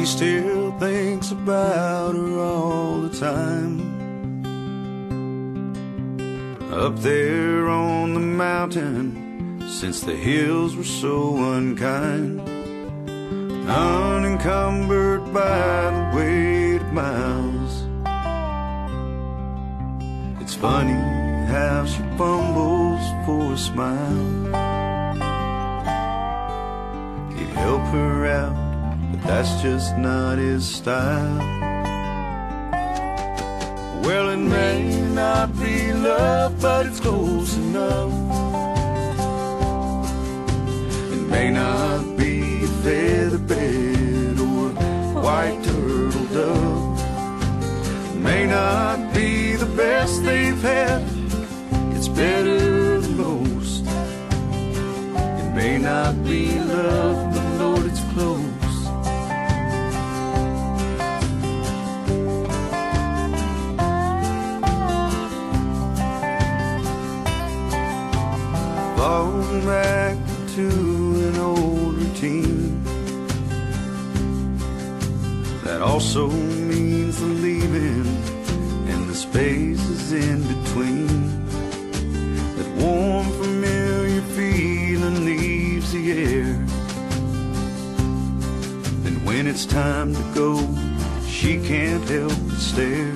he still thinks about her all the time. Up there on the mountain, since the hills were so unkind, unencumbered by the weight of miles. It's funny how she fumbles for a smile. He'd help her out, but that's just not his style. Well, it may not be love, but it's close enough. It may not be a feather bed or a white turtle dove. It may not be the best they've had, it's better than most. It may not be love, but Lord, it's close. Falling back to an old routine that also means the leaving and the spaces in between. That warm, familiar feeling leaves the air, and when it's time to go, she can't help but stare.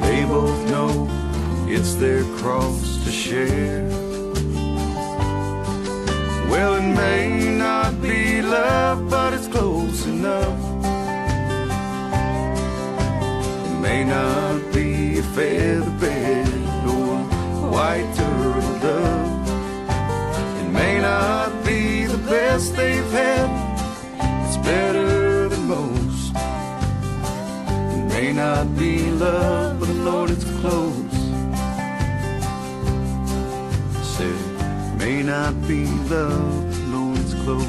They both know it's their cross to share. Well, it may not be love, but it's close enough. It may not be a feather bed or a white turtle dove. It may not be the best they've had, it's better than most. It may not be love, but Lord, it's close. May not be love, Lord, it's close.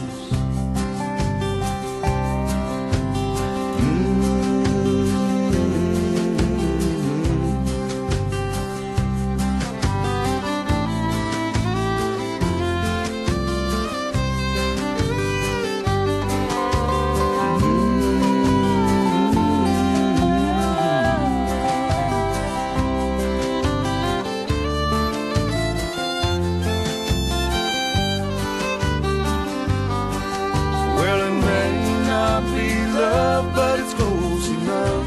But it's close enough.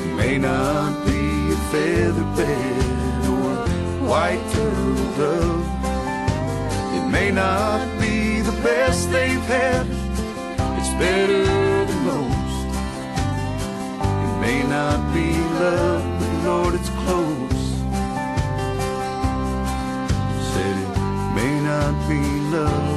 It may not be a feather bed or a white turtle dove. It may not be the best they've had, it's better than most. It may not be love, but Lord, it's close. Said it may not be love,